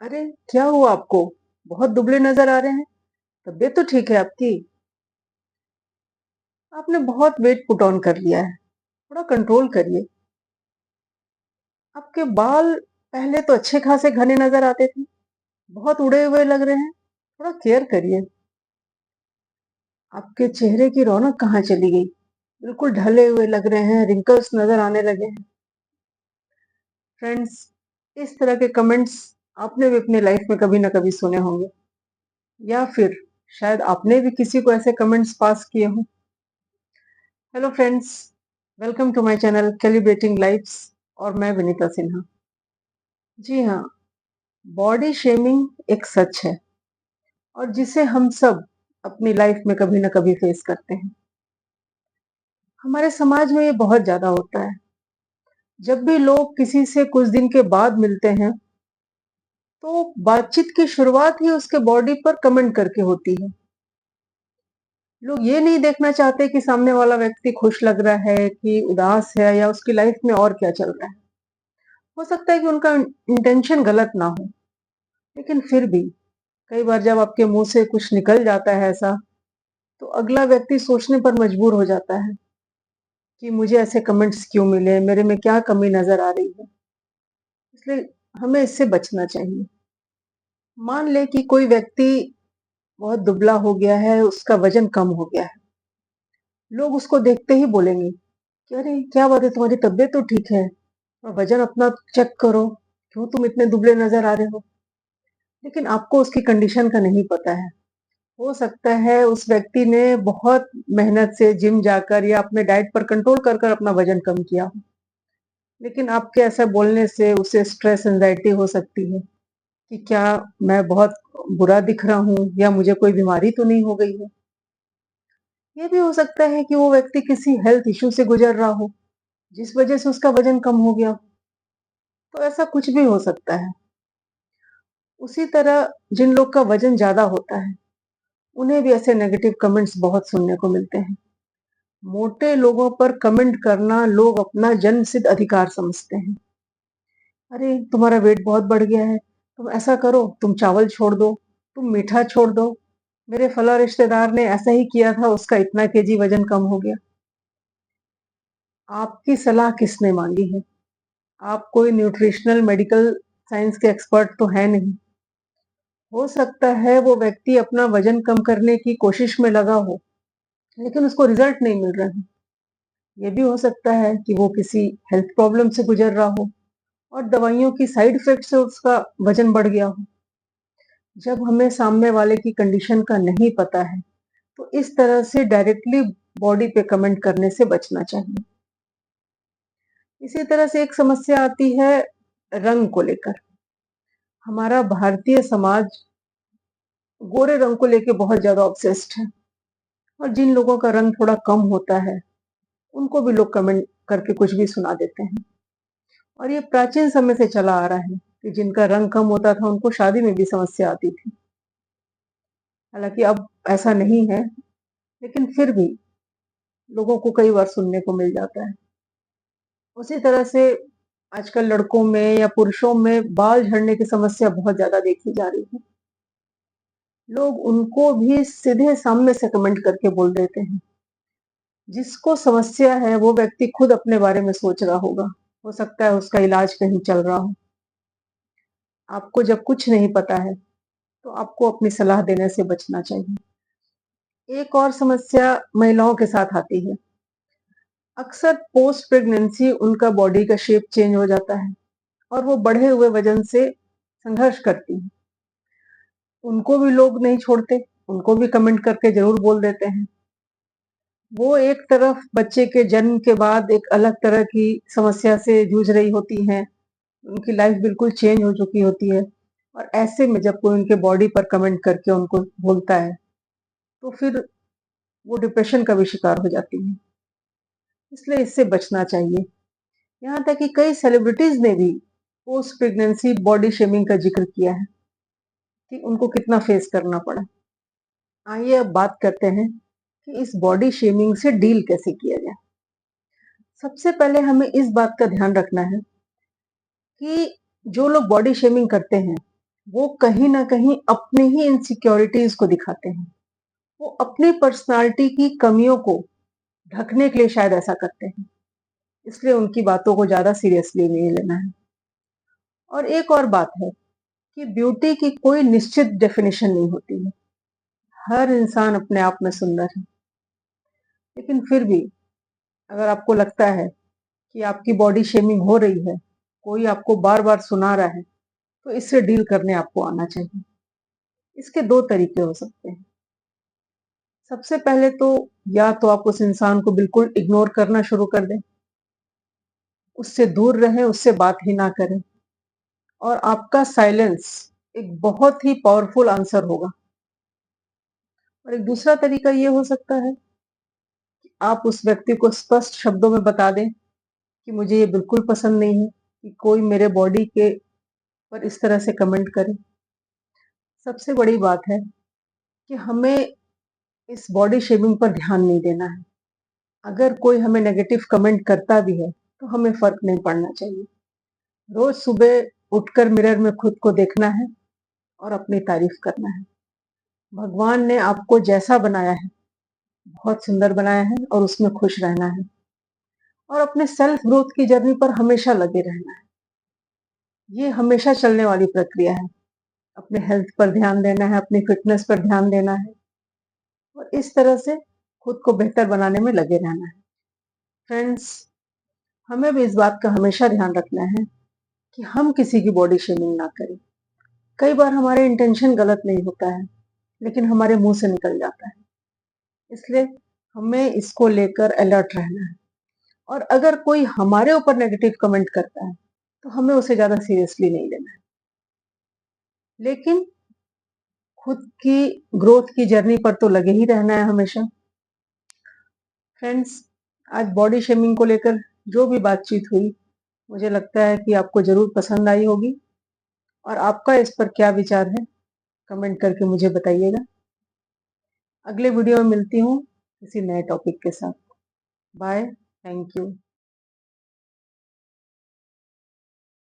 अरे, क्या हुआ आपको? बहुत दुबले नजर आ रहे हैं। तबीयत तो ठीक है आपकी? आपने बहुत वेट पुट ऑन कर लिया है। थोड़ा कंट्रोल करिए। आपके बाल पहले तो अच्छे खासे घने नजर आते थे। बहुत उड़े हुए लग रहे हैं। थोड़ा केयर करिए। आपके चेहरे की रौनक कहाँ चली गई? बिल्कुल ढले हुए लग रहे हैं, रिंकल्स नजर आने लगे हैं। फ्रेंड्स, इस तरह के कमेंट्स आपने भी अपने लाइफ में कभी ना कभी सुने होंगे, या फिर शायद आपने भी किसी को ऐसे कमेंट्स पास किए हों। Hello friends, welcome to my channel calibrating lifes. और मैं विनीता सिन्हा। जी हाँ, बॉडी शेमिंग एक सच है और जिसे हम सब अपनी लाइफ में कभी ना कभी फेस करते हैं। हमारे समाज में ये बहुत ज्यादा होता है। जब भी लोग किसी से कुछ दिन के बाद मिलते हैं तो बातचीत की शुरुआत ही उसके बॉडी पर कमेंट करके होती है। लोग ये नहीं देखना चाहते कि सामने वाला व्यक्ति खुश लग रहा है कि उदास है या उसकी लाइफ में और क्या चल रहा है। हो सकता है कि उनका इंटेंशन गलत ना हो, लेकिन फिर भी कई बार जब आपके मुंह से कुछ निकल जाता है ऐसा, तो अगला व्यक्ति सोचने पर मजबूर हो जाता है कि मुझे ऐसे कमेंट्स क्यों मिले, मेरे में क्या कमी नजर आ रही है। इसलिए हमें इससे बचना चाहिए। मान ले कि कोई व्यक्ति बहुत दुबला हो गया है, उसका वजन कम हो गया है। लोग उसको देखते ही बोलेंगे कि अरे क्या बात है, तुम्हारी तबीयत तो ठीक है और वजन अपना चेक करो, क्यों तुम इतने दुबले नजर आ रहे हो। लेकिन आपको उसकी कंडीशन का नहीं पता है। हो सकता है उस व्यक्ति ने बहुत मेहनत से जिम जाकर या अपने डाइट पर कंट्रोल कर कर अपना वजन कम किया हो, लेकिन आपके ऐसा बोलने से उसे स्ट्रेस एंजाइटी हो सकती है कि क्या मैं बहुत बुरा दिख रहा हूँ या मुझे कोई बीमारी तो नहीं हो गई है। ये भी हो सकता है कि वो व्यक्ति किसी हेल्थ इश्यू से गुजर रहा हो, जिस वजह से उसका वजन कम हो गया हो। तो ऐसा कुछ भी हो सकता है। उसी तरह जिन लोग का वजन ज्यादा होता है, उन्हें भी ऐसे नेगेटिव कमेंट्स बहुत सुनने को मिलते हैं। मोटे लोगों पर कमेंट करना लोग अपना जन्म सिद्ध अधिकार समझते हैं। अरे, तुम्हारा वेट बहुत बढ़ गया है, तुम ऐसा करो, तुम चावल छोड़ दो, तुम मीठा छोड़ दो। मेरे फला रिश्तेदार ने ऐसा ही किया था, उसका इतना केजी वजन कम हो गया। आपकी सलाह किसने मांगी है? आप कोई न्यूट्रिशनल मेडिकल साइंस के एक्सपर्ट तो है नहीं। हो सकता है वो व्यक्ति अपना वजन कम करने की कोशिश में लगा हो, लेकिन उसको रिजल्ट नहीं मिल रहा है। ये भी हो सकता है कि वो किसी हेल्थ प्रॉब्लम से गुजर रहा हो और दवाइयों की साइड इफेक्ट से उसका वजन बढ़ गया हो। जब हमें सामने वाले की कंडीशन का नहीं पता है, तो इस तरह से डायरेक्टली बॉडी पे कमेंट करने से बचना चाहिए। इसी तरह से एक समस्या आती है रंग को लेकर। हमारा भारतीय समाज गोरे रंग को लेकर बहुत ज्यादा ऑब्सेस्ड है, और जिन लोगों का रंग थोड़ा कम होता है उनको भी लोग कमेंट करके कुछ भी सुना देते हैं। और ये प्राचीन समय से चला आ रहा है कि जिनका रंग कम होता था उनको शादी में भी समस्या आती थी। हालांकि अब ऐसा नहीं है, लेकिन फिर भी लोगों को कई बार सुनने को मिल जाता है। उसी तरह से आजकल लड़कों में या पुरुषों में बाल झड़ने की समस्या बहुत ज्यादा देखी जा रही है। लोग उनको भी सीधे सामने से कमेंट करके बोल देते हैं। जिसको समस्या है वो व्यक्ति खुद अपने बारे में सोच रहा होगा। हो सकता है उसका इलाज कहीं चल रहा हो। आपको जब कुछ नहीं पता है तो आपको अपनी सलाह देने से बचना चाहिए। एक और समस्या महिलाओं के साथ आती है। अक्सर पोस्ट प्रेगनेंसी उनका बॉडी का शेप चेंज हो जाता है और वो बढ़े हुए वजन से संघर्ष करती है। उनको भी लोग नहीं छोड़ते, उनको भी कमेंट करके जरूर बोल देते हैं। वो एक तरफ बच्चे के जन्म के बाद एक अलग तरह की समस्या से जूझ रही होती हैं, उनकी लाइफ बिल्कुल चेंज हो चुकी होती है, और ऐसे में जब कोई उनके बॉडी पर कमेंट करके उनको बोलता है तो फिर वो डिप्रेशन का भी शिकार हो जाती है। इसलिए इससे बचना चाहिए। यहाँ तक कि कई सेलिब्रिटीज ने भी पोस्ट प्रेगनेंसी बॉडी शेमिंग का जिक्र किया है कि उनको कितना फेस करना पड़ा। आइए अब बात करते हैं कि इस बॉडी शेमिंग से डील कैसे किया जाए। सबसे पहले हमें इस बात का ध्यान रखना है कि जो लोग बॉडी शेमिंग करते हैं वो कहीं ना कहीं अपनी ही इनसिक्योरिटीज को दिखाते हैं। वो अपनी पर्सनालिटी की कमियों को ढकने के लिए शायद ऐसा करते हैं। इसलिए उनकी बातों को ज्यादा सीरियसली नहीं लेना है। और एक और बात है कि ब्यूटी की कोई निश्चित डेफिनेशन नहीं होती है। हर इंसान अपने आप में सुंदर है, लेकिन फिर भी अगर आपको लगता है कि आपकी बॉडी शेमिंग हो रही है, कोई आपको बार बार सुना रहा है, तो इससे डील करने आपको आना चाहिए। इसके दो तरीके हो सकते हैं। सबसे पहले तो या तो आप उस इंसान को बिल्कुल इग्नोर करना शुरू कर दें, उससे दूर रहें, उससे बात ही ना करें, और आपका साइलेंस एक बहुत ही पावरफुल आंसर होगा। और एक दूसरा तरीका ये हो सकता है कि आप उस व्यक्ति को स्पष्ट शब्दों में बता दें कि मुझे ये बिल्कुल पसंद नहीं है कि कोई मेरे बॉडी के पर इस तरह से कमेंट करे। सबसे बड़ी बात है कि हमें इस बॉडी शेमिंग पर ध्यान नहीं देना है। अगर कोई हमें नेगेटिव कमेंट करता भी है तो हमें फर्क नहीं पड़ना चाहिए। रोज सुबह उठकर मिरर में खुद को देखना है और अपनी तारीफ करना है। भगवान ने आपको जैसा बनाया है बहुत सुंदर बनाया है, और उसमें खुश रहना है और अपने सेल्फ ग्रोथ की जर्नी पर हमेशा लगे रहना है। ये हमेशा चलने वाली प्रक्रिया है। अपने हेल्थ पर ध्यान देना है, अपनी फिटनेस पर ध्यान देना है, और इस तरह से खुद को बेहतर बनाने में लगे रहना है। फ्रेंड्स, हमें भी इस बात का हमेशा ध्यान रखना है कि हम किसी की बॉडी शेमिंग ना करें। कई बार हमारे इंटेंशन गलत नहीं होता है, लेकिन हमारे मुंह से निकल जाता है। इसलिए हमें इसको लेकर अलर्ट रहना है। और अगर कोई हमारे ऊपर नेगेटिव कमेंट करता है तो हमें उसे ज्यादा सीरियसली नहीं लेना है, लेकिन खुद की ग्रोथ की जर्नी पर तो लगे ही रहना है हमेशा। फ्रेंड्स, आज बॉडी शेमिंग को लेकर जो भी बातचीत हुई, मुझे लगता है कि आपको जरूर पसंद आई होगी। और आपका इस पर क्या विचार है, कमेंट करके मुझे बताइएगा। अगले वीडियो में मिलती हूँ किसी नए टॉपिक के साथ। Bye, thank you.